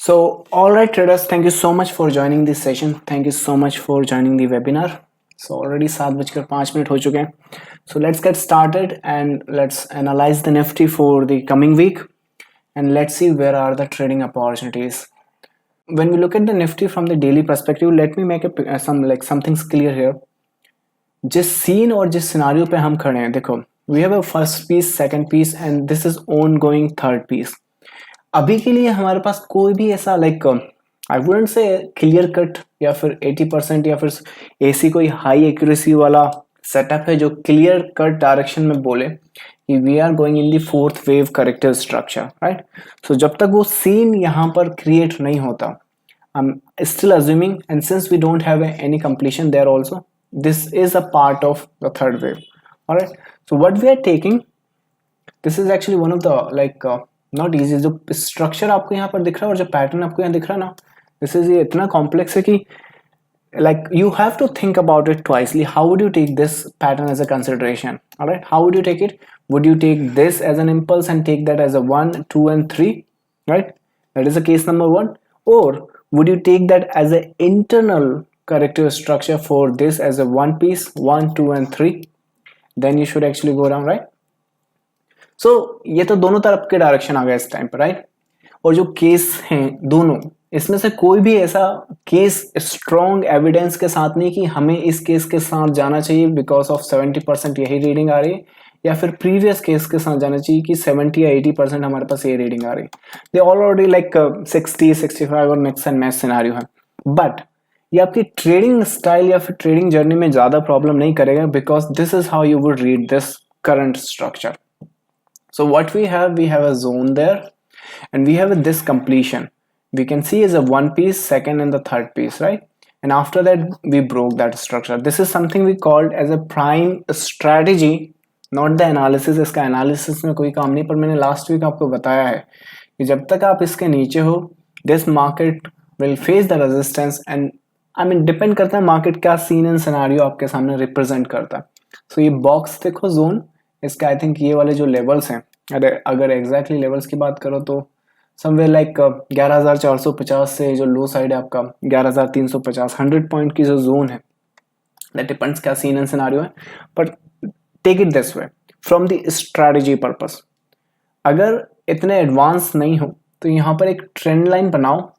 So, all right, traders, thank you so much for joining this session. Thank you so much for joining the webinar. So, already 7:05 हो चुके हैं. So, let's get started and let's analyze the Nifty for the coming week and let's see where are the trading opportunities. When we look at the Nifty from the daily perspective, let me make some things clear here. जिस scene और जिस scenario पे हम खड़े हैं, देखो, we have a first piece, second piece and this is ongoing third piece. अभी के लिए हमारे पास कोई भी ऐसा I wouldn't say clear cut या फिर 80% या फिर ऐसी कोई हाई एक्यूरेसी वाला सेटअप है जो क्लियर कट डायरेक्शन में बोले कि we are going in the fourth wave corrective structure, right. So जब तक वो सीन यहाँ पर क्रिएट नहीं होता, I am still assuming and since we don't have any completion there also, this is a part of the third wave. Alright, so what we are taking, this is actually one of the not easy. जो structure आपको यहाँ पर दिख रहा है और जो pattern आपको यहाँ दिख रहा है ना, दिस इज ये इतना कॉम्प्लेक्स है कि you have to think about it twicely. How would you take this pattern as a consideration? All right, how would you take it? Would you take this as an impulse and take that as a 1, 2 and 3, right? That is the case number 1. Or would you take that as an internal corrective structure for this as a one piece, 1, 2 and 3? Then you should actually go down, right? So ये तो दोनों तरफ के direction आ गया इस time पर, right. और जो केस हैं दोनों, इसमें से कोई भी ऐसा केस स्ट्रॉन्ग एविडेंस के साथ नहीं कि हमें इस केस के साथ जाना चाहिए बिकॉज ऑफ 70% यही रीडिंग आ रही है, या फिर प्रीवियस केस के साथ जाना चाहिए कि 70 या 80% हमारे पास ये रीडिंग आ रही है. दे ऑलरेडी 60, 65 और मिक्स एंड मैच सिनेरियो है. बट ये आपकी ट्रेडिंग स्टाइल या फिर ट्रेडिंग जर्नी में ज्यादा प्रॉब्लम नहीं करेगा because this is how you would read this current structure. So what we have a zone there and we have this completion. We can see as a one piece, second and the third piece, right? And after that we broke that structure. This is something we called as a prime strategy, not the analysis. इसका analysis में कोई काम नहीं, पर मैंने last week आपको बताया है कि जब तक आप इसके नीचे हो, this market will face the resistance and I mean depend करता है market क्या scene and scenario आपके सामने represent करता है. So ये box देखो zone, इसका आई थिंक ये वाले जो लेवल्स हैं, अगर एग्जैक्टली लेवल्स की बात करो तो समवेयर 11,450 से जो लो साइड है आपका 11,350, 100 पॉइंट की जो जोन है, दैट डिपेंड्स क्या सीन एंड सिनेरियो है. But take it this way from the strategy purpose. अगर इतने एडवांस नहीं हो तो यहाँ पर एक ट्रेंड लाइन बनाओ,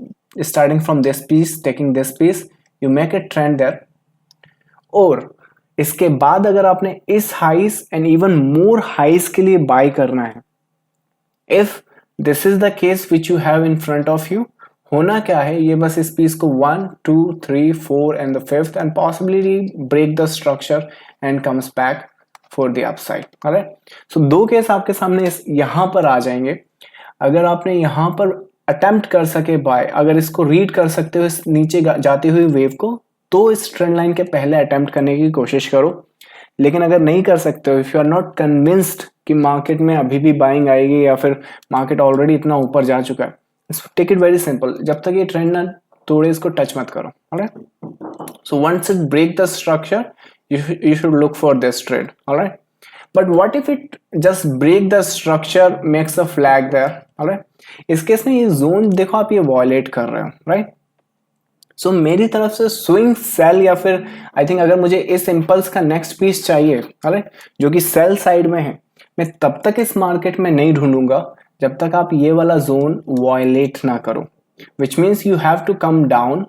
starting from this piece, taking this piece, you make a trend there. और इसके बाद अगर आपने इस हाइस एंड इवन मोर हाइस के लिए बाय करना है, if this is the case which you have in front of you, होना क्या है, ये बस इस पीस को 1, 2, 3, 4 and the fifth and possibly break the structure and comes back for the upside. Alright, so दो केस आपके सामने यहां पर आ जाएंगे. अगर आपने यहां पर अटेम्प्ट कर सके बाय, अगर इसको रीड कर सकते हो इस नीचे जाती हुई वेव को, तो इस ट्रेंड लाइन के पहले अटेम्प्ट करने की कोशिश करो. लेकिन अगर नहीं कर सकते हो, if you are not convinced कि मार्केट में अभी भी बाइंग आएगी या फिर मार्केट ऑलरेडी इतना ऊपर जा चुका है, टेक इट वेरी सिंपल. जब तक ये ट्रेंड ना तोड़े इसको टच मत करो. Alright, so once it break the structure you should look for this trade. Alright, but what if it just break the structure, makes a flag there? Alright, इस case में ये जोन देखो आप ये वॉयलेट कर रहे हो, राइट. सो मेरी तरफ से स्विंग सेल या फिर आई थिंक अगर मुझे इस इम्पल्स का नेक्स्ट पीस चाहिए, राइट, जो कि सेल साइड में है, मैं तब तक इस मार्केट में नहीं ढूंढूंगा जब तक आप ये वाला जोन वॉयलेट ना करो, which means you have to come down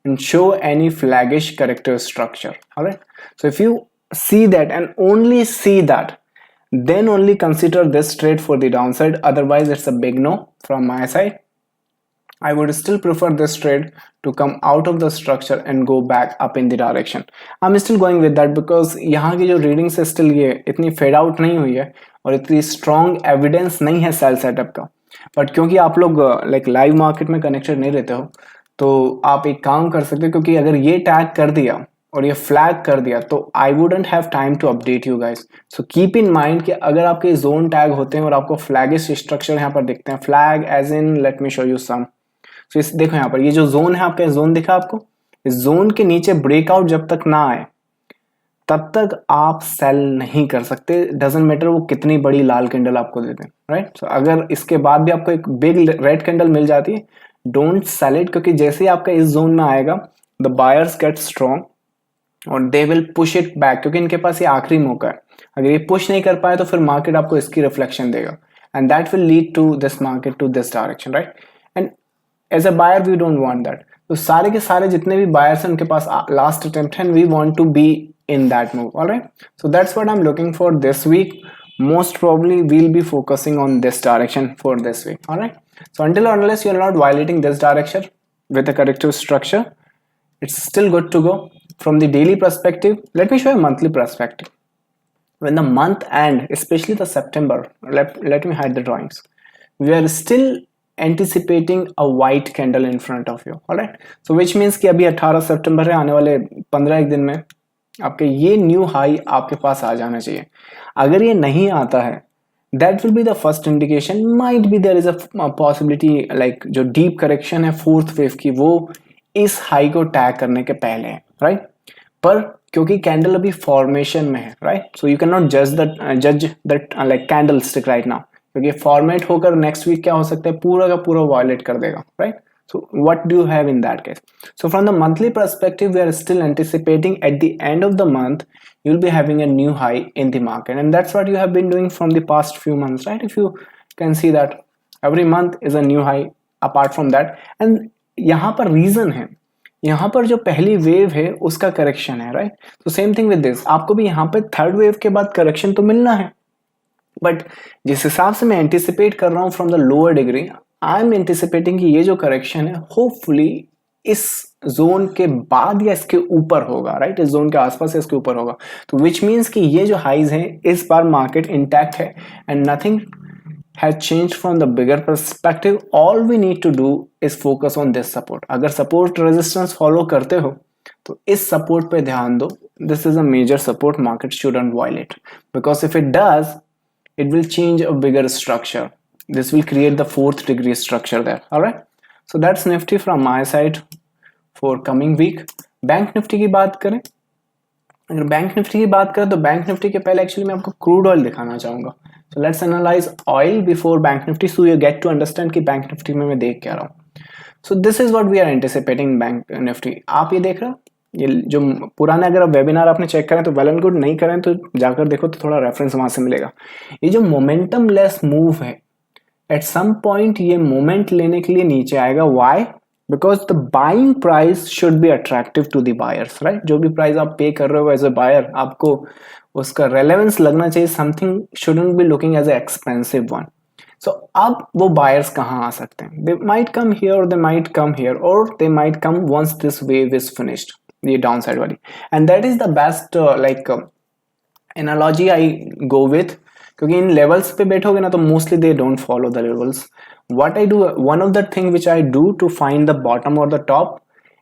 and show any flaggish corrective structure. All right, so if you see that and only see that, then only consider this trade for the downside. Otherwise it's a big no from my side. I would still prefer this trade to come out of the structure and go back up in the direction. I'm still going with that because यहाँ की जो reading से still ये इतनी fade out नहीं हुई है और इतनी स्ट्रॉन्ग एविडेंस नहीं है सेल सेटअप का. बट क्योंकि आप लोग लाइव मार्केट में कनेक्टेड नहीं रहते हो, तो आप एक काम कर सकते हो, क्योंकि अगर ये टैग कर दिया और ये फ्लैग कर दिया तो I wouldn't have time to update you guys. So keep in mind कि अगर आपके जोन टैग होते हैं और आपको फ्लैगिश स्ट्रक्चर यहाँ पर दिखते हैं, flag as in let me show you some. So इस देखो यहाँ पर ये जो जोन है आपका, जोन दिखा आपको, इस जोन के नीचे ब्रेकआउट जब तक ना आए तब तक आप सेल नहीं कर सकते. डजंट मैटर वो कितनी बड़ी लाल कैंडल आपको देते हैं, राइट. सो अगर इसके बाद भी आपको एक बिग रेड कैंडल मिल जाती है, डोंट सेल इट, क्योंकि जैसे ही आपका इस जोन में आएगा द बायर्स गेट स्ट्रॉन्ग और they will push it back, क्योंकि इनके पास ये आखिरी मौका है। अगर ये पुश नहीं कर पाए तो फिर मार्केट आपको इसकी रिफ्लेक्शन देगा and that will lead to this market to this direction, right? And as a buyer we don't want that. तो सारे के सारे जितने भी बायर्स हैं उनके पास लास्ट अटेम्प्ट है, we want to be in that move. All right, so that's what I'm looking for this week. Most probably we'll be focusing on this direction for this week. All right, so until or unless you're not violating this direction with a corrective structure, it's still good to go. From the daily perspective, let me show you a monthly perspective. When the month end, especially the September, let me hide the drawings, we are still anticipating a white candle in front of you. All right, so which means कि अभी 18 सितंबर है, आने वाले 15 दिन में आपके ये new high आपके पास आ जाना चाहिए। अगर ये नहीं आता है, that will be the first indication, might be there is a possibility like जो डीप करेक्शन है फोर्थ वेव की वो इस हाई को टैग करने के पहले है, राइट? पर क्योंकि कैंडल अभी फॉर्मेशन में है, right, so you can not जज that like candle stick right now, क्योंकि फॉर्मेट होकर नेक्स्ट वीक क्या हो सकता है, पूरा का पूरा वायलेट कर देगा, right? So what do you have in that case? So from the monthly perspective, we are still anticipating at the end of the month, you'll be having a new high in the market. And that's what you have been doing from the past few months, right? If you can see that every month is a new high apart from that. And यहाँ पर reason है, यहाँ पर जो पहली wave है उसका correction है, राइट? तो सेम थिंग विद दिस, आपको भी यहाँ पे थर्ड वेव के बाद करेक्शन तो मिलना है, बट जिस हिसाब से मैं एंटिसिपेट कर रहा हूँ from the lower degree, I am anticipating कि ये जो करेक्शन है होपफुली इस जोन के बाद या इसके ऊपर होगा, राइट? इस जोन के आसपास या इसके ऊपर होगा। तो विच मीन्स कि ये जो हाइज हैं इस बार मार्केट इंटैक्ट है and nothing has changed from the bigger perspective. All we need to do is focus on this support. अगर support resistance follow करते हो तो इस support पे ध्यान दो. This is a major support, market shouldn't violate, because if it does, it will change a bigger structure. This will create the fourth degree structure there. All right, so that's Nifty from my side for coming week. Bank Nifty की बात करें, अगर bank Nifty की बात करें तो bank Nifty के पहले एक्चुअली मैं आपको क्रूड ऑयल दिखाना चाहूंगा. So let's analyze oil before bank nifty so you get to understand कि बैंक निफ्टी में मैं देख क्या रहा हूँ. So this is what we are anticipating bank Nifty. आप ये देख रहे हो, ये जो पुराने अगर आप वेबिनार आपने चेक करें तो वेल एंड गुड, नहीं करें तो जाकर देखो तो थोड़ा रेफरेंस वहां से मिलेगा. ये जो मोमेंटम लेस मूव है, एट सम पॉइंट ये मोमेंट लेने के लिए नीचे आएगा. Why? Because the buying price should be attractive to the buyers, right? जो भी प्राइस आप पे कर रहे हो एज अ बायर, आपको उसका रेलेवेंस लगना चाहिए. Something shouldn't be looking as a expensive one. So अब वो बायर्स कहाँ आ सकते हैं? दे माइट कम हियर और दे माइट कम हियर और they might come once this wave is finished, ये डाउन साइड वाली. And that is the best like analogy I go with, क्योंकि इन लेवल्स पे बैठोगे ना तो mostly they don't follow the levels. What I do, one of the thing which I do to find the bottom और the top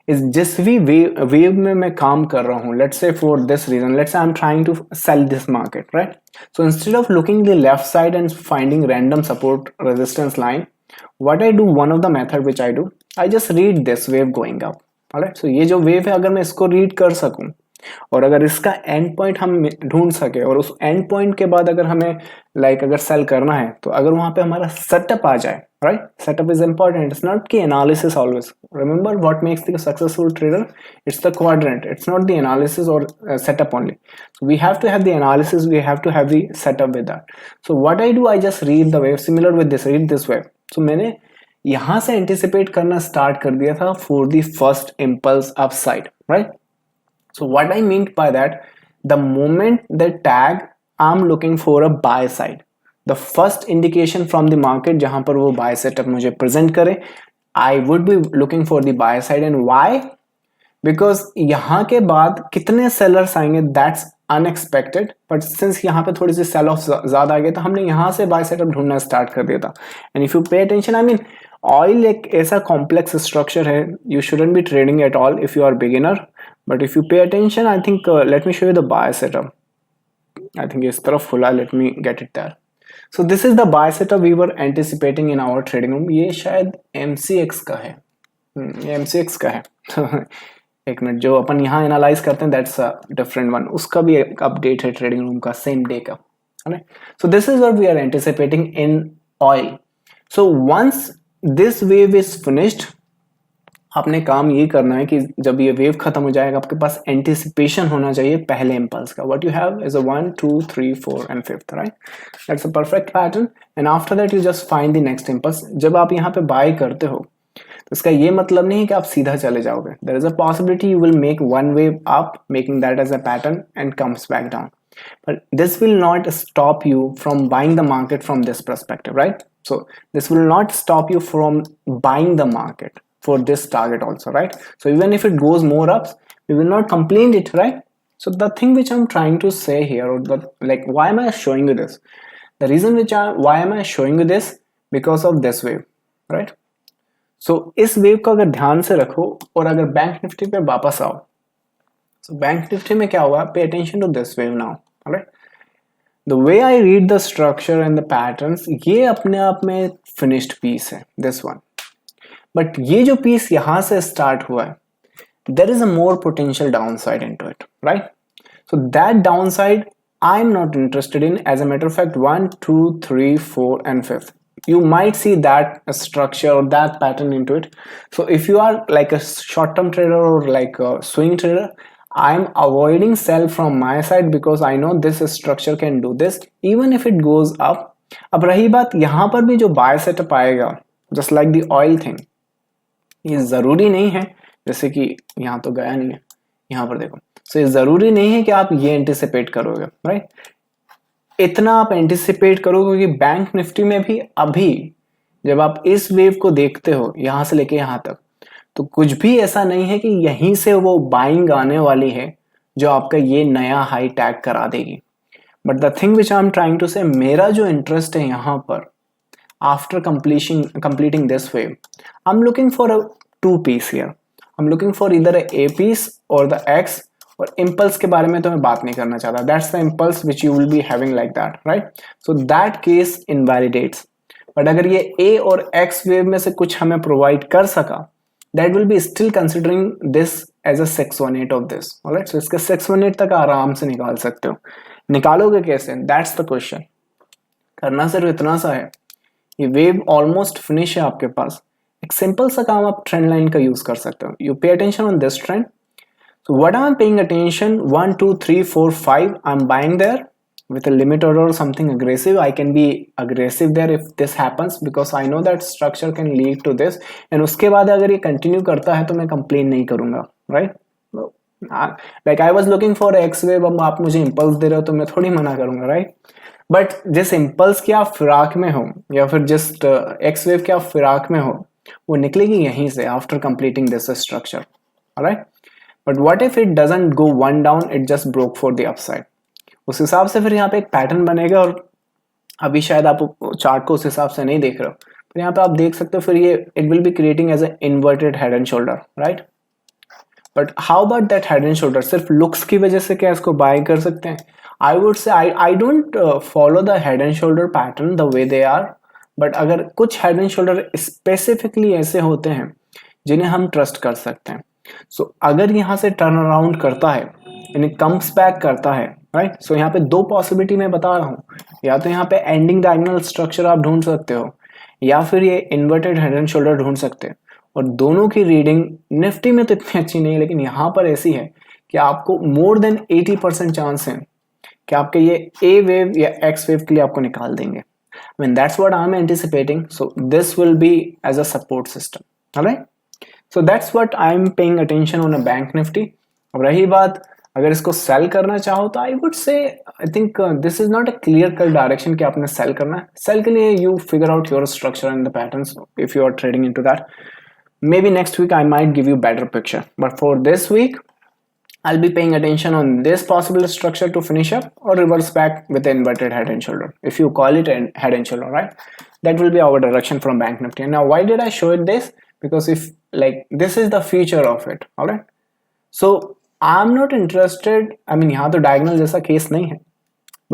is जिस भी wave में मैं काम कर रहा हूँ, let's say for this region, let's say I am trying to sell this market, right? So instead of looking the left side and finding random support resistance line, what I do, one of the method which I do, I just read this wave going up. Alright, so ये जो wave है अगर मैं इसको read कर सकूं और अगर इसका एंड पॉइंट हम ढूंढ सके और उस एंड पॉइंट के बाद अगर हमें अगर सेल करना है तो अगर वहां पे हमारा सेटअप आ जाए, right? Setup is important. It's not key analysis always. Remember what makes the successful trader, it's the quadrant. It's not the analysis और setup only. So we have to have the analysis, we have to have the setup with that. So what I do, I just read the wave similar with this, read this wave. So मैंने यहां से anticipate करना start कर दिया था for the first impulse upside, right? So what I mean by that, the moment they tag, I'm looking for a buy side. The first indication from the market जहां पर वो buy setup मुझे present करे, I would be looking for the buy side. And why? Because यहाँ के बाद कितने sellers आएंगे, that's unexpected. But since यहाँ पे थोड़ी सी sell off ज़्यादा आ गया तो हमने यहाँ से buy setup ढूंढना start कर दिया था. And if you pay attention, I mean, oil एक ऐसा complex structure है, you shouldn't be trading at all if you are beginner. But if you pay attention, I think let me show you the buy setup. I think इस तरफ खुला, let me get it there. So this is the buy setup we were anticipating in our trading room. ये शायद MCX का है, ये MCX का है. एक मिनट, जो अपन यहाँ एनालाइज करते हैं that's a different one. उसका भी एक अपडेट है ट्रेडिंग रूम का, सेम डे का. So this is what we are anticipating in oil. So once this wave is finished, आपने काम ये करना है कि जब ये वेव खत्म हो जाएगा आपके पास एंटिसिपेशन होना चाहिए पहले इम्पल्स का. What you have is a 1 2 3 4 and 5th, right? That's a perfect pattern. And after that you just find the next impulse. जब आप यहाँ पे बाय करते हो तो इसका ये मतलब नहीं है कि आप सीधा चले जाओगे. There is a possibility you will make one wave up, making that as a pattern and comes back down. But this will not stop you from buying the market from this perspective, right? So this will not stop you from buying the market for this target also, right? So even if it goes more up, we will not complain it, right? So the thing which I'm trying to say here, or the, like, why am I showing you this? The reason why am I showing you this? Because of this wave, right? So इस wave को अगर ध्यान से रखो और अगर bank Nifty पे वापस आओ, so बैंक निफ्टी में क्या हुआ? Pay attention to this wave now, alright? The way I read the structure and the patterns, ये अपने आप में finished piece है, this one. But ये जो piece यहाँ से start हुआ है, there is a more potential downside into it, right? So that downside I'm not interested in. As a matter of fact, 1 2 3 4 and 5th, you might see that structure or that pattern into it. So if you are like a short-term trader or like a swing trader, I'm avoiding sell from my side because I know this structure can do this even if it goes up. अब रही बात यहाँ पर भी जो buy setup आएगा, just like the oil thing, ये जरूरी नहीं है, जैसे कि यहाँ तो गया नहीं है, यहाँ पर देखो. So ये जरूरी नहीं है कि आप ये एंटिसिपेट करोगे, राइट? इतना आप एंटिसिपेट करोगे कि बैंक निफ्टी में भी अभी जब आप इस वेव को देखते हो यहां से लेके यहां तक, तो कुछ भी ऐसा नहीं है कि यहीं से वो बाइंग आने वाली है जो आपका ये नया हाई टैग करा देगी. But the thing which I am trying to say, मेरा जो इंटरेस्ट है यहाँ पर, after completing this wave, I'm looking for a two piece here. I'm looking for either a piece or the X. और impulse के बारे में तो मैं बात नहीं करना चाहता. That's the impulse which you will be having like that, right? So that case invalidates. But अगर ये A और X wave में से कुछ हमें provide कर सका, that will be still considering this as a 618 of this. Alright? So इसके 618 तक आराम से निकाल सकते हो. निकालोगे कैसे? That's the question. करना सिर्फ इतना सा है, ये वेव ऑलमोस्ट फिनिश है आपके पास. एक सिंपल सा काम आप ट्रेंड लाइन का यूज कर सकते हो. You pay attention on this trend. So what I'm paying attention, 1 2 3 4 5, I'm buying there with a limit order or something aggressive. I can be aggressive there if this happens because I know that structure can lead to this. And उसके बाद अगर ये continue करता है तो मैं complain नहीं करूँगा, right? Like I was looking for X wave, अब आप मुझे impulse दे रहे हो तो मैं थोड़ी मना करूँगा, right? बट जिस इम्पल्स की आप फिराक में हो या फिर जिस एक्स वेव के आप फिराक में हो, वो निकलेगी यहीं से after completing this structure, alright? But what if it doesn't go one down, it just broke for the upside. उस हिसाब से फिर यहाँ पे एक पैटर्न बनेगा. और अभी शायद आप चार्ट को उस हिसाब से नहीं देख रहे हो, फिर यहाँ पे आप देख सकते हो फिर ये it will be creating as a inverted head and shoulder, right? But how about that head and shoulder? सिर्फ लुक्स की वजह से क्या इसको बाय कर सकते हैं? I would say I don't follow the head and shoulder pattern the way they are, but अगर कुछ head and shoulder specifically ऐसे होते हैं जिन्हें हम ट्रस्ट कर सकते हैं. So अगर यहाँ से टर्न अराउंड करता है, यानी कम्स बैक करता है, राइट? सो यहाँ पे दो पॉसिबिलिटी मैं बता रहा हूँ. या तो यहाँ पे एंडिंग डायगोनल स्ट्रक्चर आप ढूंढ सकते हो, या फिर ये इन्वर्टेड हेड एंड शोल्डर ढूंढ सकते हैं. और दोनों की रीडिंग निफ्टी में तो इतनी अच्छी नहीं है, लेकिन यहाँ पर ऐसी है कि आपको मोर देन 80% चांस है कि आपके ये ए वेव या एक्स वेव के लिए आपको निकाल देंगे. I mean that's what I'm anticipating. So this will be as a support system. Alright? So that's what I'm paying attention on a bank nifty. अब रही बात अगर इसको सेल करना चाहो तो I would say I think this is not a clear cut direction कि आपने सेल करना है. सेल के लिए you figure out your structure and the patterns if you are trading into that. Maybe next week I might give you better picture. But for this week I'll be paying attention on this possible structure to finish up or reverse back with the inverted head and shoulder. If you call it a head and shoulder, right? That will be our direction from Bank Nifty. And now why did I show it this? Because if like this is the future of it, all right? So I'm not interested. I mean यहाँ तो diagonal जैसा case नहीं है,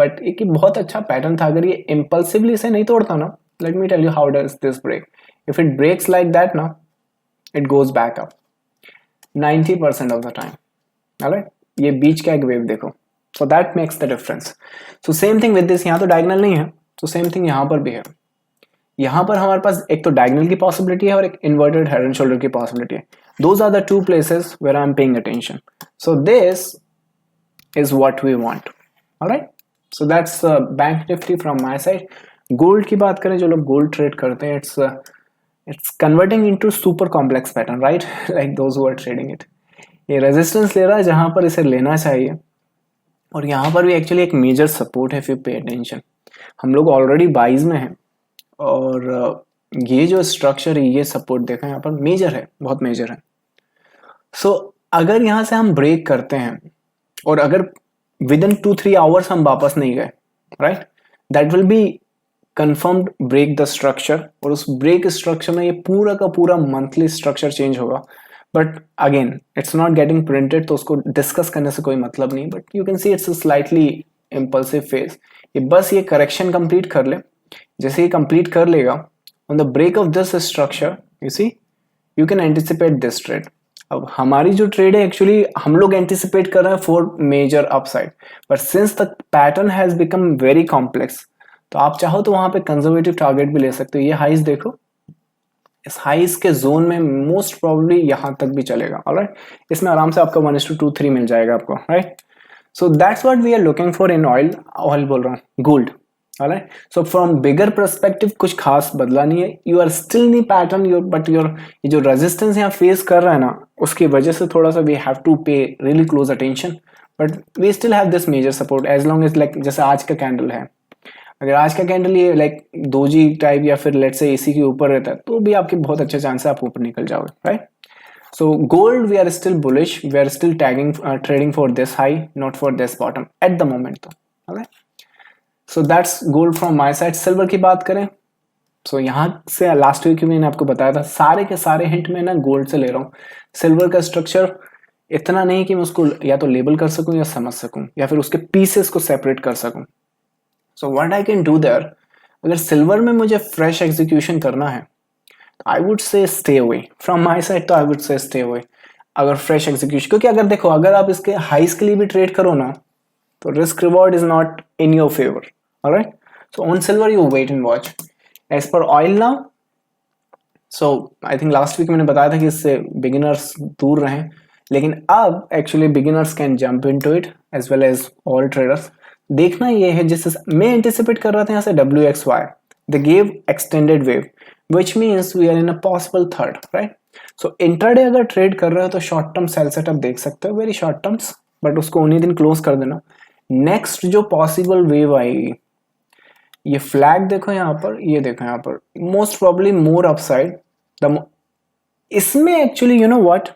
but एक बहुत अच्छा pattern था. अगर ये impulsively से नहीं तोड़ता ना, let me tell you how does this break. If it breaks like that now, it goes back up 90% of the time. Alright? ये बीच का एक वेव देखो, so that makes the difference. So same thing with this. यहाँ तो diagonal नहीं है, so same thing यहाँ पर भी है. यहाँ पर हमारे पास एक तो डायगोनल की पॉसिबिलिटी है और एक इन्वर्टेड हेड एंड शोल्डर की पॉसिबिलिटी है. Those are the two places where I'm paying attention. So this is what we want. All right. So that's Bank Nifty from my side. Gold की बात करें, जो लोग गोल्ड ट्रेड करते हैं, it's converting into super complex pattern, right? Like those who are trading it. ये resistance ले रहा है जहां पर इसे लेना चाहिए, और यहाँ पर भी एक्चुअली एक मेजर सपोर्ट है. इफ यू पे अटेंशन, हम लोग ऑलरेडी बाइज में हैं, और ये जो स्ट्रक्चर है, ये सपोर्ट देखा यहाँ पर मेजर है, बहुत मेजर है. सो अगर यहाँ से हम ब्रेक करते हैं और अगर विद इन 2-3 आवर्स हम वापस नहीं गए, right, that will be confirmed break the structure. और उस ब्रेक स्ट्रक्चर में ये पूरा का पूरा मंथली स्ट्रक्चर चेंज होगा. But again it's not getting printed, तो उसको डिस्कस करने से कोई मतलब नहीं. But you can see it's slightly impulsive phase. ये बस ये करेक्शन कंप्लीट कर ले. जैसे ये कंप्लीट कर लेगा, on the break of this structure, you see, you can anticipate this trade. अब हमारी जो ट्रेड है, एक्चुअली हम लोग एंटिसिपेट कर रहे हैं for major upside, but since the pattern has become very complex, तो आप चाहो तो वहां पे कंजर्वेटिव टारगेट भी ले सकते हो. ये हाइस देखो, इस हाइस के जोन में मोस्ट प्रोबेबली यहां तक भी चलेगा. ऑलराइट, इसमें आराम से आपका 1:2-3 मिल जाएगा आपको, right. So that's what we are looking for in oil बोल रहा हूँ, gold. Alright, so from bigger perspective कुछ खास बदला नहीं है. You are still knee pattern, but ये जो रेजिस्टेंस यहाँ फेस कर रहा है ना, उसकी वजह से थोड़ा सा we have to pay really close attention. But we still have this major support as long as, like जैसे आज का कैंडल है, अगर आज का कैंडल ये लाइक दोजी टाइप या फिर लेट्स से एसी के ऊपर रहता है, तो भी आपके बहुत अच्छे चांस है आप ऊपर निकल जाओगे, right. So gold we are still bullish, we are still trading for this high, not for this bottom at the moment. तो alright, so that's gold from my side. Silver की बात करें, सो यहाँ से लास्ट वीक मैंने आपको बताया था, सारे के सारे हिंट में ना गोल्ड से ले रहा हूँ. सिल्वर का स्ट्रक्चर इतना नहीं कि मैं उसको या तो लेबल कर सकूं या समझ सकूं या फिर उसके पीसेस को सेपरेट कर सकूं. So what I can do there, अगर सिल्वर में मुझे फ्रेश एग्जीक्यूशन करना है, I would say stay away from my side. तो I would say stay away अगर फ्रेश एग्जीक्यूशन, क्योंकि अगर देखो, अगर आप इसके हाइस के लिए भी ट्रेड करो ना, तो risk reward is not in your favour. Alright, so on silver you wait and watch. As per oil now, so I think last week मैंने बताया था कि इससे बिगिनर्स दूर रहें, लेकिन अब actually beginners can jump into it as well as all traders. देखना ये है, जिससे मैं एंटिसिपेट कर रहा था यहाँ से WXY, they gave extended wave, which means we are in a possible third, right? So intraday अगर ट्रेड कर रहे हो तो शॉर्ट टर्म सेल सेटअप देख सकते हो, वेरी शॉर्ट टर्म्स, बट उसको उन्हीं दिन क्लोज कर देना. नेक्स्ट जो पॉसिबल वेव आएगी, ये फ्लैग देखो यहाँ पर, ये देखो यहाँ पर, मोस्ट प्रोबेबली मोर अपसाइड. इसमें एक्चुअली यू नो व्हाट,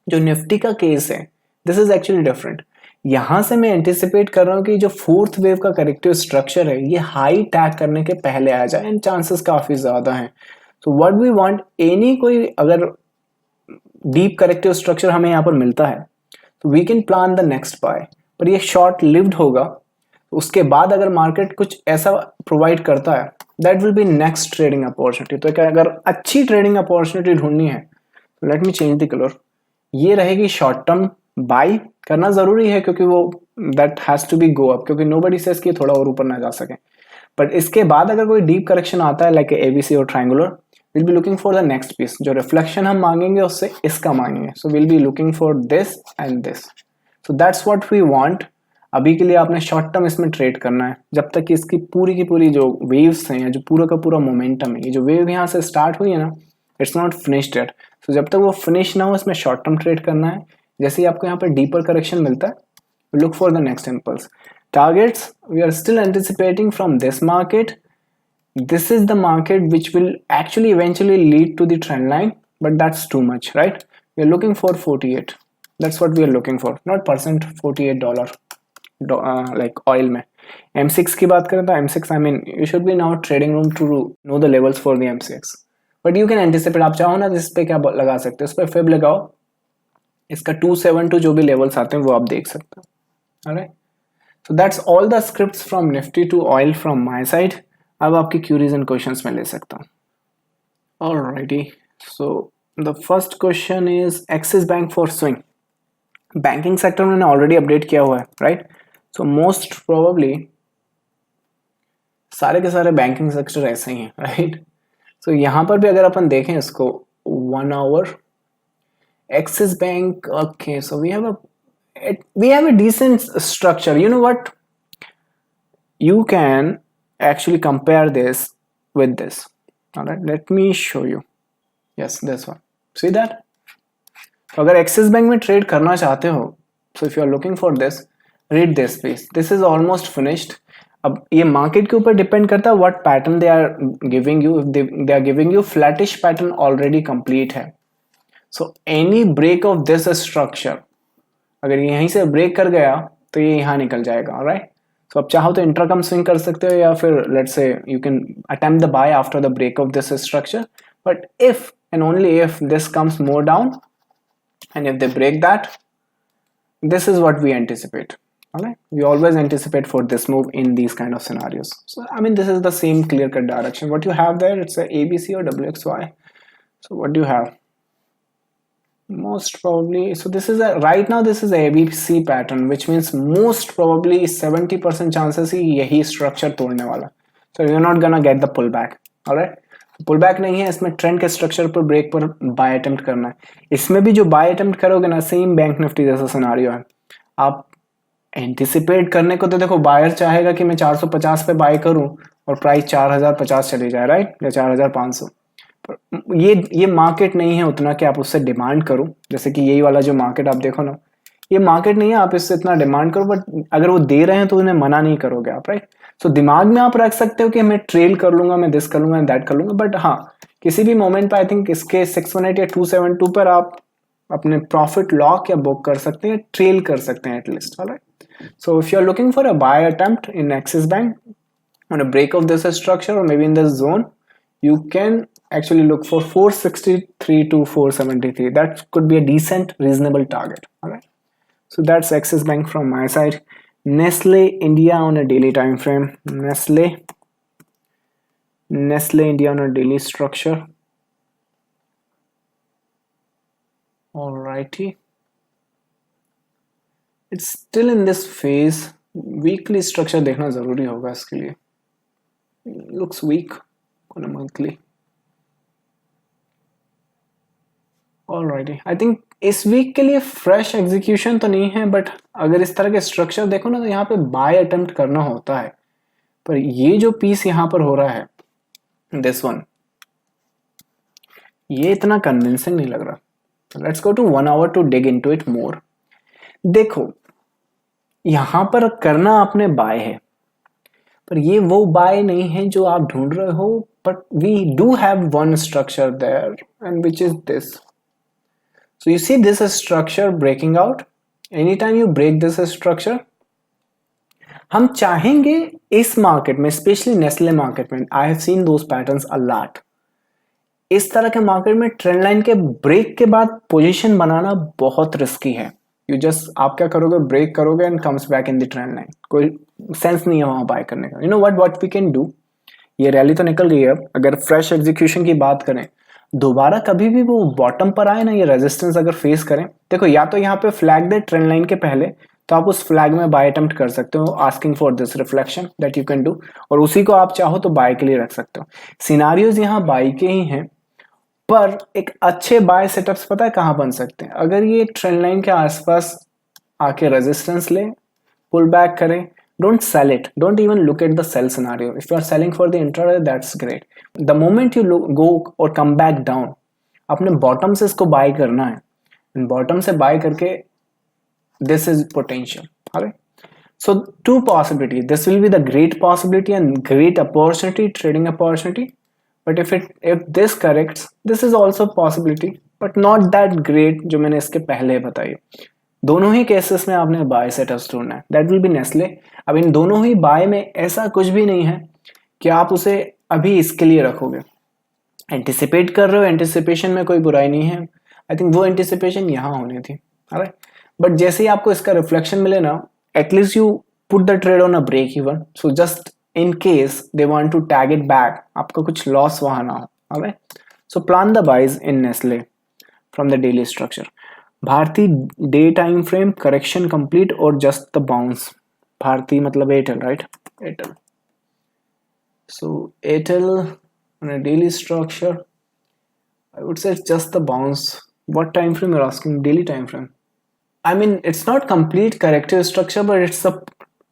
जो निफ्टी का केस है, दिस इज एक्चुअली डिफरेंट. यहां से मैं एंटिसिपेट कर रहा हूं कि जो फोर्थ वेव का करेक्टिव स्ट्रक्चर है, ये हाई टैग करने के पहले आ जाए, एंड चांसेस काफी ज्यादा हैं. So what we want, any कोई अगर डीप करेक्टिव स्ट्रक्चर हमें यहाँ पर मिलता है, तो we can plan the next buy. पर ये शॉर्ट लिव्ड होगा. उसके बाद अगर मार्केट कुछ ऐसा प्रोवाइड करता है, that will B next trading opportunity. तो अगर अच्छी ट्रेडिंग अपॉर्चुनिटी ढूंढनी है, तो let me change the colour. ये रहेगी शॉर्ट टर्म बाय करना जरूरी है, क्योंकि वो that has to be go up, क्योंकि नोबडी सेज कि थोड़ा और ऊपर ना जा सके. बट इसके बाद अगर कोई डीप करेक्शन आता है लाइक एबीसी और triangular, will be looking for the next piece. जो रिफ्लेक्शन हम मांगेंगे उससे इसका मांगेंगे. So will be looking for this and this. So that's what we want. अभी के लिए आपने शॉर्ट टर्म इसमें ट्रेड करना है, जब तक कि इसकी पूरी की पूरी जो वेव्स हैं, या जो पूरा का पूरा मोमेंटम है, ये जो वेव यहाँ से स्टार्ट हुई है ना, इट्स नॉट फिनिश्ड येट. सो जब तक वो फिनिश ना हो, इसमें शॉर्ट टर्म ट्रेड करना है. जैसे ही आपको यहाँ पर डीपर करेक्शन मिलता है, look for the next impulse. Targets we are still anticipating from this market. This is the market which will actually eventually lead to the trend line, but that's too much, right? We are looking for 48. That's what we are looking for, not percent, $48 like oil में. M6 की बात करें तो M6, I mean you should be now trading room to know the levels for the M6. But you can anticipate. आप चाहो ना इस पे क्या लगा सकते हो, इस पे फिब लगाओ, इसका 272 जो भी लेवल्स आते हैं वो आप देख सकते हो. Alright, so that's all the scripts from Nifty to oil from my side. अब आपकी क्यूरीज एंड क्वेश्चंस में ले सकता हूँ. Alrighty, so the first question is Axis bank for swing. Banking sector मैंने ऑलरेडी अपडेट किया हुआ है, राइट. सो मोस्ट प्रोबेबली सारे के सारे बैंकिंग सेक्टर ऐसे ही हैं, राइट। सो यहाँ पर भी अगर अपन देखें इसको 1 our, Axis Bank, okay, so we have a decent structure. You know what? You can actually compare this with this. All right, let me show you. Yes, this one. See that? तो अगर axis bank में trade करना चाहते हो, so if you are looking for this, read this please. This is almost finished. अब ये market के ऊपर डिपेंड करता है what pattern they are giving you. They are giving you flattish pattern already complete है. So any break of this structure, अगर यहीं से ब्रेक कर गया तो ये यहाँ निकल जाएगा. राइट. सो आप चाहो तो इंट्राकम स्विंग कर सकते हो, या फिर let's say you can attempt the buy after the break of this structure. But if and only if this comes more down and if they break that, this is what we anticipate. All right, we always anticipate for this move in these kind of scenarios. So I mean, this is the same clear cut direction. What you have there, it's a ABC or WXY. So what do you have? Most probably, so this is a, right now this is a ABC pattern, which means most probably 70% chances ही यही structure तोड़ने वाला. So you're not gonna get the pullback. All right. Pullback नहीं है इसमें, trend के structure पर break पर bye attempt करना है. इसमें भी जो बाय अटेम्प्ट करोगे ना, सेम बैंक निफ्टी जैसा सिनारियो है. आप एंटिसिपेट करने को तो देखो, बायर चाहेगा कि मैं 450 पे बाय करूं और प्राइस 4050 चली जाए, राइट, या 4500. ये मार्केट नहीं है उतना कि आप उससे डिमांड करो. जैसे कि यही वाला जो मार्केट आप देखो ना, ये मार्केट नहीं है आप इससे इतना डिमांड करो, बट अगर वो दे रहे हैं तो उन्हें मना नहीं करोगे आप, राइट. सो दिमाग में आप रख सकते हो कि मैं ट्रेल कर लूंगा, मैं दिस कर लूंगा, दैट कर लूंगा. बट हाँ, किसी भी मोमेंट पे आई थिंक इसके 618 या 272 पर आप अपने प्रॉफिट लॉक या बुक कर सकते हैं, ट्रेल कर सकते हैं at least. Alright. So if you are looking for a buy attempt in Axis Bank on a break of this structure or maybe in this zone, you can actually look for 463 to 473. That could be a decent reasonable target. All right, so that's Axis Bank from my side. Nestle India on a daily time frame. Nestle India on a daily structure. Alrighty, it's still in this phase. Weekly structure देखना जरूरी होगा इसके लिए. Looks weak on a monthly. Alrighty, I think इस week के लिए fresh execution तो नहीं है, बट अगर इस तरह के स्ट्रक्चर देखो ना, तो यहाँ पे बाय अटेम्प्ट करना होता है. पर ये जो पीस यहाँ पर हो रहा है, दिस वन, ये इतना कन्विंसिंग नहीं लग रहा. Let's go to 1 hour to dig into it more. देखो, यहाँ पर करना आपने बाय है, पर ये वो बाय नहीं है जो आप ढूंढ रहे हो. But we do have one structure there, and which is this. So you see this structure breaking out. Any time you break this structure, हम चाहेंगे इस मार्केट में, स्पेशली नेस्ले मार्केट में, I have seen those patterns a lot. इस तरह के market में trend line के ब्रेक के बाद पोजीशन बनाना बहुत रिस्की है. यू जस्ट, आप क्या करोगे, ब्रेक करोगे and comes back in the trend line. कोई सेंस नहीं है वहां बाय करने का. You know what we can do. ये रैली तो निकल गई है. अब अगर फ्रेश एग्जीक्यूशन की बात करें, दोबारा कभी भी वो बॉटम पर आए ना, ये रेजिस्टेंस अगर फेस करें, देखो या तो यहाँ पे फ्लैग दे ट्रेंड लाइन के पहले, तो आप उस फ्लैग में बाय अटेम्प्ट कर सकते हो, asking for this reflection, that you can do. और उसी को आप चाहो तो बाय के लिए रख सकते हो. सिनारियोज यहाँ बाय के ही हैं, पर एक अच्छे बाय सेटअप्स पता है कहाँ बन सकते हैं. अगर ये ट्रेंड लाइन के आसपास आके रेजिस्टेंस ले, पुल बैक करें, don't sell it, don't even look at the sell scenario. If you are selling for the intraday, that's great. The moment you go or come back down, अपने bottom से इसको bye करना है, bottom से bye करके this is potential. Alright, so two possibility. This will be the great possibility and great opportunity, trading opportunity. But if this corrects, this is also possibility, but not that great जो मैंने इसके पहले बताई. दोनों ही cases में आपने bye setups ढूंढना है. That will B Nestle. अब इन दोनों ही बाय में ऐसा कुछ भी नहीं है कि आप उसे अभी इसके लिए रखोगे. एंटिसिपेट कर रहे हो, एंटिसिपेशन में कोई बुराई नहीं है. आई थिंक वो एंटिसिपेशन यहाँ होनी थी. ऑलराइट, बट जैसे ही आपको इसका रिफ्लेक्शन मिले ना, at least you put the trade on a break even, so just in case they want to tag it back, आपका कुछ लॉस वहां ना हो. Alright, so plan the buys in Nestle from the daily structure. Bharti day time frame, correction complete और just the bounce. Bharti मतलब Airtel, right, Airtel. So Airtel on a daily structure, I would say it's just the bounce. What time frame you're asking? Daily time frame. I mean, it's not complete corrective structure, but it's a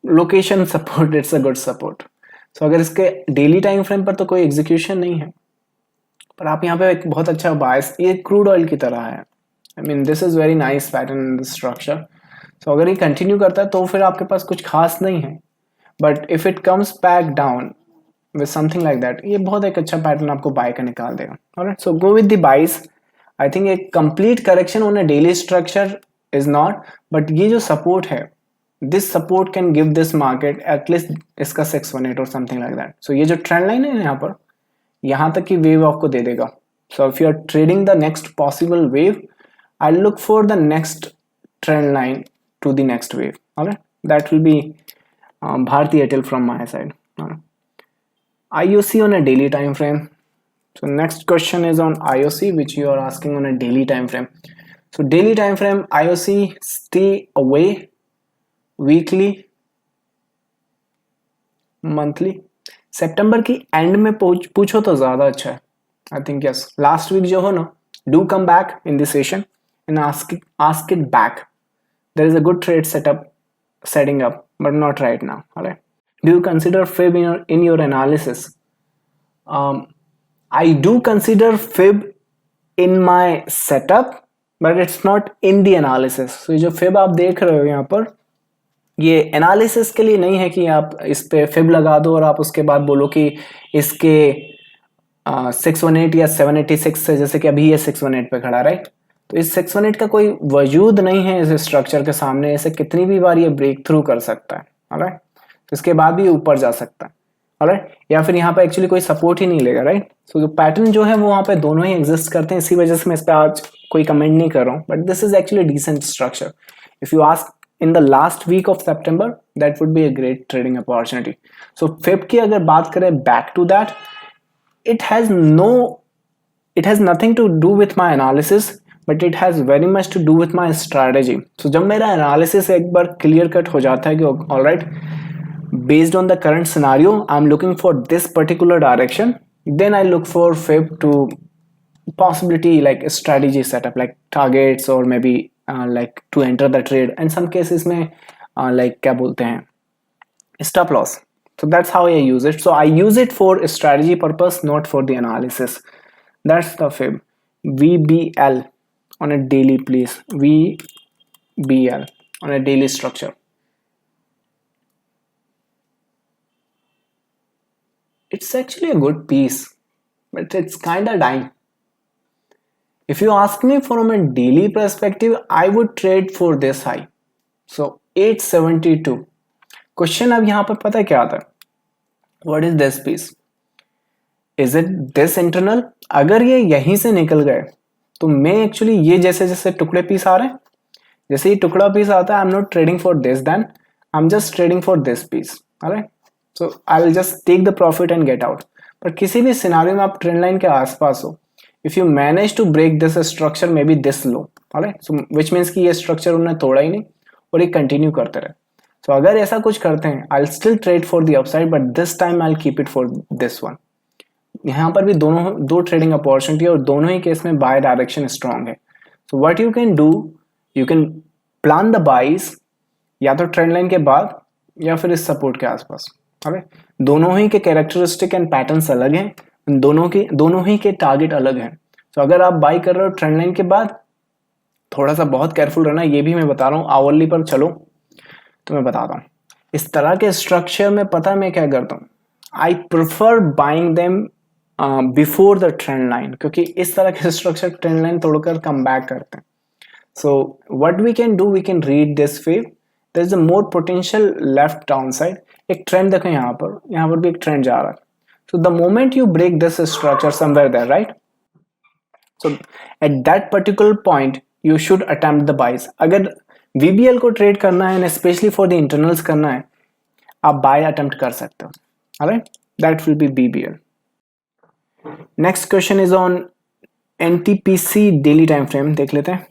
location support. It's a good support. So अगर इसके daily time frame पर तो कोई execution नहीं है, पर आप यहाँ पे एक बहुत अच्छा बायस, ये क्रूड ऑयल की तरह है. I mean this is very nice pattern in this structure. So अगर ये कंटिन्यू करता है तो फिर आपके पास कुछ खास नहीं है, but if it comes back down with something like that, ये बहुत एक अच्छा पैटर्न आपको बाय का निकाल देगा. Alright, so go with the बाइस. आई थिंक एक complete correction on a daily structure is not, but ये जो सपोर्ट है, this support can give this market at least इसका 618 और समथिंग लाइक दैट. सो ये जो ट्रेंड लाइन है यहाँ पर, यहाँ तक की वेव आपको दे देगा. So if you are trading the next possible wave, I look for the next trend line to the next wave. All right, that will be Bharti Airtel from my side. All right. IOC on a daily time frame. So next question is on IOC, which you are asking on a daily time frame. So daily time frame IOC stay away, weekly, monthly. सितंबर की end में पूछो तो ज्यादा अच्छा है. I think yes, last week जो हो ना, do come back in this session and ask it back. There is a good trade setting up, but not right now. All right. Do you consider fib in your analysis? I do consider fib in my setup, but it's not in the analysis. So जो fib आप देख रहे हो यहाँ पर, ये analysis के लिए नहीं है कि आप इस पे फिब लगा दो और आप उसके बाद बोलो कि इसके 618 या 786 से, जैसे कि अभी ये 618 पे खड़ा, राइट. तो इस 618 का कोई वजूद नहीं है इस स्ट्रक्चर के सामने. इसे कितनी भी बार ये ब्रेक थ्रू कर सकता है. ऑलराइट, तो इसके बाद भी ऊपर जा सकता है. ऑलराइट, या फिर यहाँ पे एक्चुअली कोई सपोर्ट ही नहीं लेगा, राइट. सो जो पैटर्न जो है वो वहाँ पे दोनों ही एग्जिस्ट करते हैं. इसी वजह से मैं इस पर आज कोई कमेंट नहीं कर रहा हूँ, but this is actually decent structure. If you ask in the last week of September, that would be a great trading opportunity. So FIB की अगर बात करें, back to that, it has nothing to do with my analysis, but it has very much to do with my strategy. So जब मेरा analysis एक बार clear cut हो जाता है कि alright, based on the current scenario, I'm looking for this particular direction, then I look for FIB to possibility like a strategy setup, like targets or maybe like to enter the trade, and some cases में like क्या बोलते हैं, stop loss. So that's how I use it. So I use it for strategy purpose, not for the analysis. That's the fib. VBL on a daily, please. VBL on a daily structure. It's actually a good piece, but it's kind of dying. If you ask me from a daily perspective, I would trade for this high. So 872. Question अब यहाँ पर पता है क्या आता है? What is this piece? Is it this internal? अगर ये यहीं से निकल गए तो मैं एक्चुअली ये जैसे जैसे टुकड़े पीस आ रहे हैं, जैसे ये टुकड़ा पीस आता है, I'm not trading for this, then I'm just trading for this piece. Alright? So I will just take the profit and get out. पर किसी भी सिनारियो में आप ट्रेंड लाइन के आसपास हो, if you manage to break this structure maybe this low, alright, so which means कि ये structure उन्होंने तोड़ा ही नहीं और ये continue करते रहे. So अगर ऐसा कुछ करते हैं, I'll still trade for the upside, but this time I'll keep it for this one. यहाँ पर भी दो trading opportunity और दोनों ही केस में buy direction strong है. So what you can do, you can plan the buys या तो trend line के बाद या फिर इस support के आसपास. alright, दोनों ही के characteristic and patterns अलग हैं, दोनों ही के टारगेट अलग हैं. तो अगर आप बाई कर रहे हो ट्रेंड लाइन के बाद, थोड़ा सा बहुत केयरफुल रहना. ये भी मैं बता रहा हूँ, आवरली पर चलो तो मैं बताता हूँ. इस तरह के स्ट्रक्चर में पता है मैं क्या करता हूँ, I prefer buying them before the trend line, क्योंकि इस तरह के स्ट्रक्चर ट्रेंड लाइन तोड़कर कम बैक करते हैं. So what we can do, we can read this wave. There is a more potential left down side. एक ट्रेंड देखो यहाँ पर भी एक ट्रेंड जा रहा है. So the moment you break this structure somewhere there, right? So at that particular point, you should attempt the buys. अगर VBL को ट्रेड करना है, and especially for the internals करना है, आप buy attempt कर सकते हो. Alright? That will be BBL. Next question is on NTPC daily time frame. देख लेते हैं.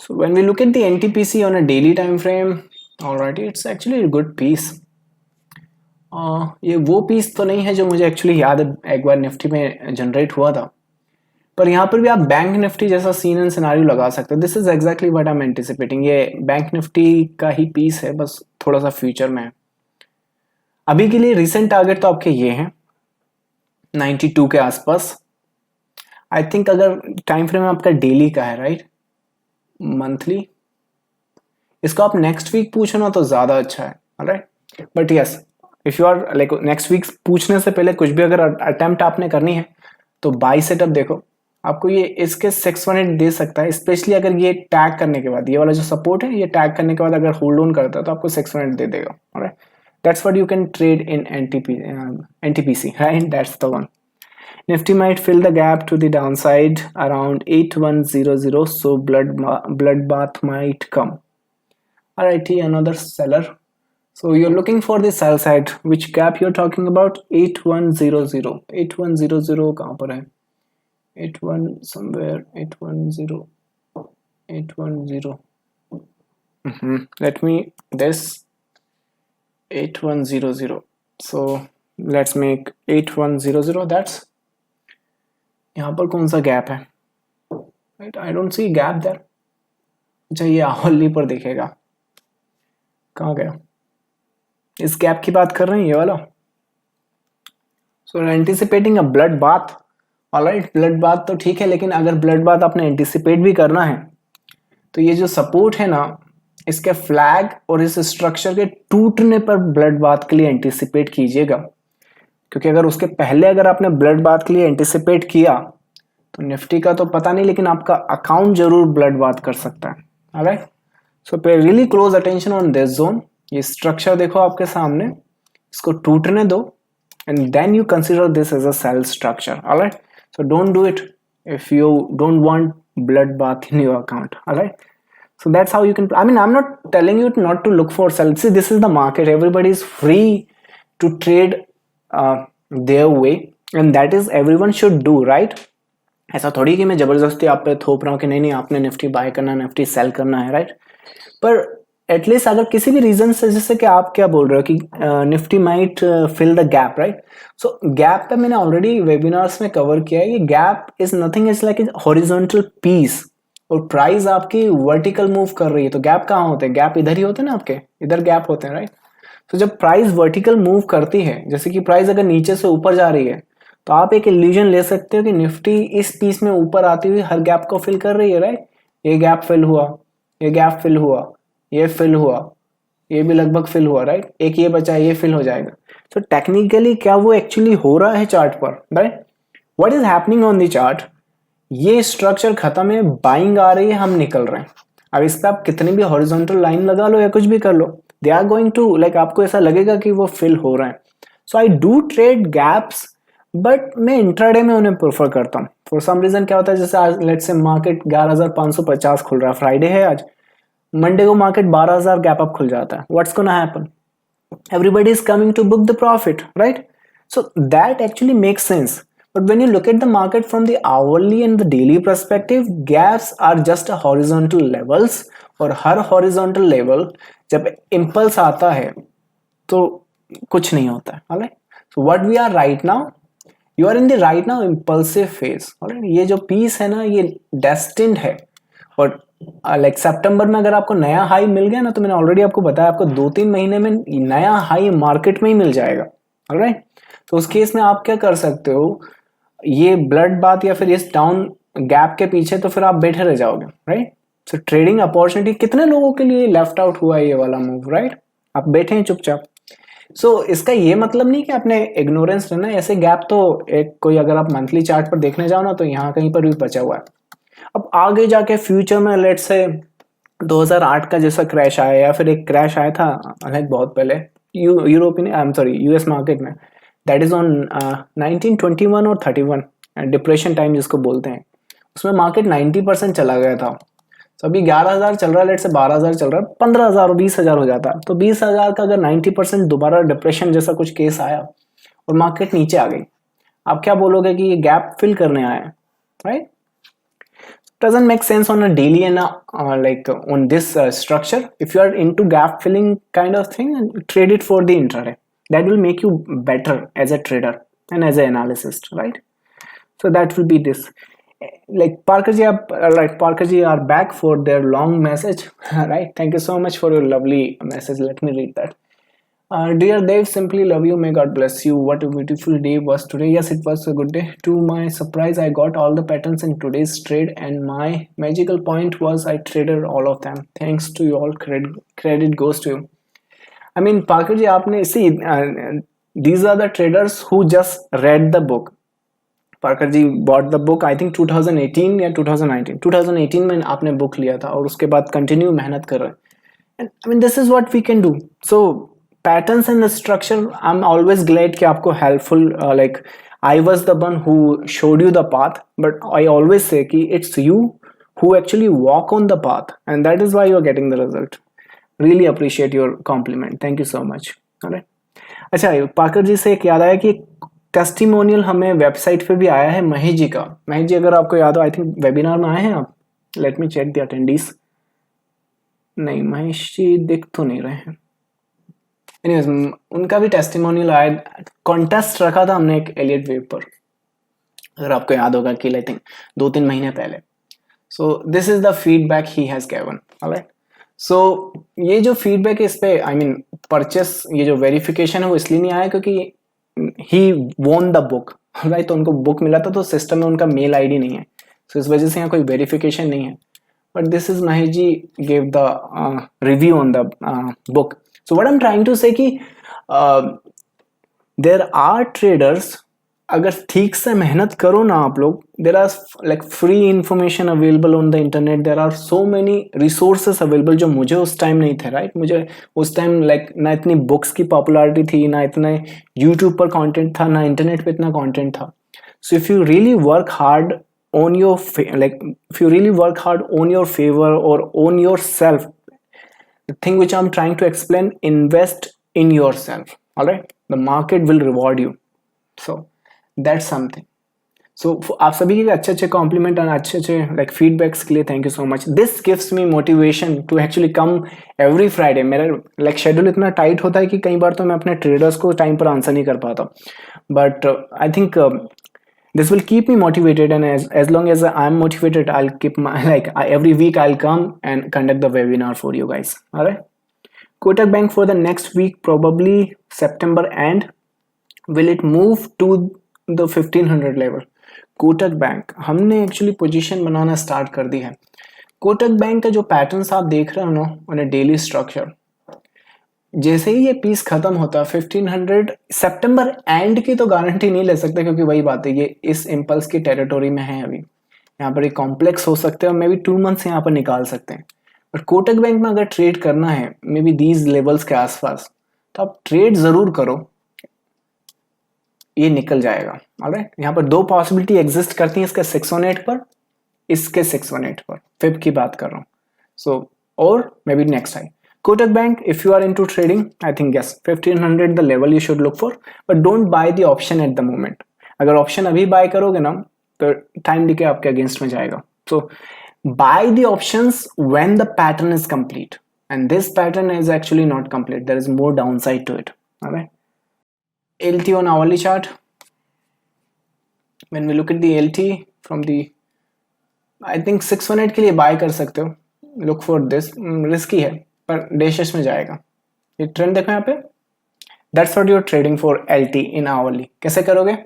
So when we look at the NTPC on a daily time frame, alright, it's actually a good piece. ये वो piece तो नहीं है जो मुझे एक्चुअली याद है एक बार निफ्टी में जनरेट हुआ था, पर यहाँ पर भी आप बैंक निफ्टी जैसा सीन एंड सिनारियो लगा सकते हो. This is exactly what I M anticipating. ये बैंक निफ्टी का ही पीस है, बस थोड़ा सा फ्यूचर में है. अभी के लिए रिसेंट टारगेट तो आपके ये हैं 92 के आसपास. आई थिंक अगर टाइम फ्रेम आपका डेली का है, राइट, मंथली, इसको आप नेक्स्ट वीक पूछो ना तो ज्यादा अच्छा है. Right, but yes, if you are like next week पूछने से पहले कुछ भी अगर अटेम्प्ट आपने करनी है तो बाई सेटअप देखो, आपको ये इसके 618 दे सकता है, स्पेशली अगर ये टैग करने के बाद, ये वाला जो सपोर्ट है, ये टैग करने के बाद अगर होल्ड ऑन करता है तो आपको 618 दे देगा. Alright, that's what you can trade in NTPC, right, that's the one. Nifty might fill the gap to the downside around 8100, so bloodbath might come. Alrighty, another seller. So you're looking for the sell side. Which gap you're talking about? 8100. 8100 कहाँ पर है? 81 somewhere. 810. 810. Let me this 8100. So let's make 8100. That's यहाँ पर कौन सा gap है? Right, I don't see gap there. अच्छा, ये आवली पर दिखेगा. कहाँ गया? इस गैप की बात कर रहे हैं, ये वाला. So anticipating a blood bath. Alright, blood bath तो ठीक है, लेकिन अगर ब्लड बाथ आपने एंटिसिपेट भी करना है तो ये जो सपोर्ट है ना, इसके फ्लैग और इस स्ट्रक्चर के टूटने पर ब्लड बाथ के लिए एंटिसिपेट कीजिएगा. क्योंकि अगर उसके पहले अगर आपने ब्लड बाथ के लिए एंटिसिपेट किया तो निफ्टी का तो पता नहीं, लेकिन आपका अकाउंट जरूर ब्लड बाथ कर सकता है. Alright, so pay really close attention on this zone. ये स्ट्रक्चर देखो आपके सामने, इसको टूटने दो and then you consider this as a sell structure. Alright, so don't do it if you don't want blood bath in your account. All right, so that's how you can, I mean, I'm not telling you not to look for sell. See, this is the market, everybody is free to trade their way and that is everyone should do, right? ऐसा थोड़ी कि मैं जबरदस्ती आप पे थोप रहा हूँ कि नहीं नहीं आपने निफ्टी बाय करना, निफ्टी सेल करना है, राइट? पर एटलीस्ट अगर किसी भी रीजन से, जैसे कि आप क्या बोल रहे हो कि Nifty might fill the gap, right? So gap पे मैंने ऑलरेडी वेबिनार्स में कवर किया है. ये gap is nothing, is like horizontal piece और प्राइस आपकी वर्टिकल मूव कर रही है. तो गैप कहाँ होते हैं? गैप इधर ही होते हैं ना, आपके इधर गैप होते हैं, राइट? तो जब प्राइस वर्टिकल मूव करती है, जैसे कि प्राइस अगर नीचे से ऊपर जा रही है, तो आप एक इल्यूजन ले सकते हो कि निफ्टी इस पीस में ऊपर आती हुई हर गैप को फिल कर रही है, राइट? ये गैप फिल हुआ, ये गैप फिल हुआ, ये फिल हुआ, ये भी लगभग फिल हुआ, राइट? एक ये बचा है, ये फिल हो जाएगा. तो टेक्निकली क्या वो एक्चुअली हो रहा है चार्ट पर, right? What is happening on the chart? ये स्ट्रक्चर खत्म है, बाइंग आ रही है, हम निकल रहे हैं. अब इस पे आप कितनी भी हॉरिजॉन्टल लाइन लगा लो या कुछ भी कर लो, they are going to like, आपको ऐसा लगेगा कि वो फिल हो रहे हैं. So I do trade gaps, but मैं इंट्राडे में उन्हें प्रेफर करता हूँ. फॉर सम रीजन क्या होता है, जैसे आज लेट्स से मार्केट 11,550 खुल रहा है, फ्राइडे है आज, मंडे को मार्केट 12,000 गैप अप खुल जाता है. What's gonna happen? Everybody is coming to book the profit, right? So that actually makes sense. But when you look at the market from the hourly and the daily perspective, gaps are just a horizontal levels, और हर horizontal level जब impulse आता है तो कुछ नहीं होता है. alright? So what we are right now, you are in the right now impulsive phase. alright? ये जो piece है ना, ये destined है. और लाइक सितंबर में अगर आपको नया हाई मिल गया ना, तो मैंने ऑलरेडी आपको बताया, आपको 2-3 महीने में नया हाई मार्केट में ही मिल जाएगा. ऑलराइट, तो उस केस में आप क्या कर सकते हो, ये ब्लड बाथ या फिर इस डाउन गैप के पीछे तो फिर आप बैठे रह जाओगे, राइट? सो ट्रेडिंग अपॉर्चुनिटी कितने लोगों के लिए लेफ्ट आउट हुआ है ये वाला मूव, राइट? आप बैठे हैं चुपचाप. सो इसका ये मतलब नहीं कि आपने इग्नोरेंस रहना है. ऐसे गैप तो एक कोई अगर आप मंथली चार्ट पर देखने जाओ ना, तो यहाँ कहीं पर भी बचा हुआ है. अब आगे जाके फ्यूचर में लेट्स से 2008 का जैसा क्रैश आया, या फिर एक क्रैश आया था लाइक बहुत पहले European, I am sorry, US market में, दैट इज ऑन 1921 और 31, डिप्रेशन टाइम जिसको बोलते हैं. उसमें मार्केट 90% चला गया था. तो अभी 11,000 चल रहा है, लेट से 12,000 चल रहा है, 15,000 और 20,000 हो जाता है. तो 20,000 का अगर 90% दोबारा डिप्रेशन जैसा कुछ केस आया और मार्केट नीचे आ गई, आप क्या बोलोगे कि ये गैप फिल करने आया है, right? Doesn't make sense on a daily and like on this structure. If you are into gap filling kind of thing, trade it for the intraday. that will make you better as a trader and as an analyst, right? So that will be this. Like Parker ji are back for their long message. Right, thank you so much for your lovely message. Let me read that. Dear Dave, simply love you. May God bless you. What a beautiful day was today. Yes, it was a good day. To my surprise, I got all the patterns in today's trade, and my magical point was I traded all of them. Thanks to you all. Credit goes to you. I mean, Parker ji, aapne see, these are the traders who just read the book. Parker ji bought the book I think 2018 या 2018 में आपने book लिया था और उसके बाद continue मेहनत कर रहे हैं. I mean this is what we can do. So patterns and structure I am always glad कि आपको helpful like I was the one who showed you the path, but I always say कि it's you who actually walk on the path, and that is why you are getting the result. Really appreciate your compliment. Thank you so much. Alright. अच्छा, पाकर जी से एक याद आया कि testimonial हमें website पे भी आया है महेश जी का. महेश जी अगर आपको याद हो, आई थिंक वेबिनार में आए हैं आप. Let me check the attendees. नहीं, महेश जी दिख तो नहीं रहे हैं. एनीवेज, उनका भी टेस्टिमोनियल आया. कॉन्टेस्ट रखा था हमने एक एलियट वेव पर, अगर आपको याद होगा कि आई थिंक 2-3 महीने पहले. So this is the feedback he has given. Alright. So ये जो फीडबैक है इस पे, आई मीन परचेस, ये जो वेरिफिकेशन है वो इसलिए नहीं आया क्योंकि ही वोन द बुक, राइट. तो उनको बुक मिला था तो सिस्टम में उनका मेल आईडी नहीं है, so इस वजह से यहाँ कोई वेरिफिकेशन नहीं है. But this is Mahesh ji gave the review on the book. So what I am trying to say कि देयर आर ट्रेडर्स, अगर ठीक से मेहनत करो ना आप लोग, there are like free information available on the internet. There are so many resources available जो मुझे उस टाइम नहीं थे, राइट. मुझे उस टाइम लाइक ना इतनी बुक्स की पॉपुलैरिटी थी, ना इतना यूट्यूब पर कंटेंट था, ना इंटरनेट पे इतना कंटेंट था. So if you really work hard on your like if you really work hard on your favour और on your self, the thing which I'm trying to explain, invest in yourself. All right, the market will reward you. So that's something. So आप सभी के अच्छे अच्छे complement और अच्छे अच्छे like feedbacks के लिए thank you so much. This gives me motivation to actually come every Friday. मेरा लाइक शेड्यूल इतना टाइट होता है कि कई बार तो मैं अपने ट्रेडर्स को टाइम पर आंसर नहीं कर पाता, but I think this will keep me motivated, and as long as I'm motivated, I'll keep my like every week I'll come and conduct the webinar for you guys. All right. Kotak Bank for the next week, probably September end. Will it move to the 1500 level? Kotak bank हमने actually position बनाना start कर दी है. Kotak bank का जो patterns आप देख रहे हो ना ऑन अ डेली स्ट्रक्चर, जैसे ही ये पीस खत्म होता है 1500 सितंबर एंड की तो गारंटी नहीं ले सकते, क्योंकि वही बात है, ये इस इम्पल्स की टेरिटोरी में है. अभी यहाँ पर एक कॉम्प्लेक्स हो सकते हैं और मे बी 2 मंथ्स यहाँ पर निकाल सकते हैं. बट कोटक बैंक में अगर ट्रेड करना है मे बी दीज लेवल्स के आसपास, तो आप ट्रेड जरूर करो, ये निकल जाएगा. ऑलराइट. यहाँ पर 2 पॉसिबिलिटी एग्जिस्ट करती हैं, इसके 618 पर, इसके 618 पर, फिब की बात कर रहा हूँ. सो और may be next time Kotak Bank, if you are into trading, I think yes, 1500 the level you should look for, but don't buy the option at the moment. अगर ऑप्शन अभी बाय करोगे ना तो टाइम डिके आपके against में जाएगा. So buy the options when the pattern is complete, and this pattern is actually not complete. There is more downside to it. All right. LT on hourly chart. When we look at the LT from the, I think 618 के लिए bye कर सकते हो. Look for this. Risky है पर dashes में जाएगा. ये ट्रेंड देखो यहाँ पे. That's what you are trading for LT in hourly. कैसे करोगे?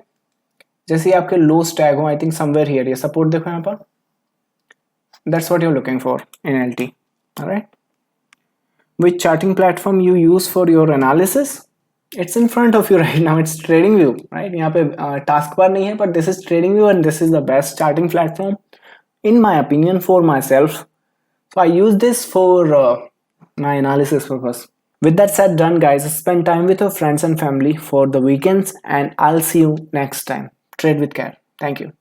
जैसे ही आपके लो टैग हो, आई थिंक समवेयर हियर, ये सपोर्ट देखो यहाँ पर. That's what you are looking for in LT. Alright. Which charting platform you use for your analysis? It's in front of you right now. It's trading view, right. यहाँ पे task bar नहीं है, but this is trading view and this is the best charting platform in my opinion for my self. So I use this for my analysis purpose. With that said, done guys, spend time with your friends and family for the weekends, and I'll see you next time. Trade with care. Thank you.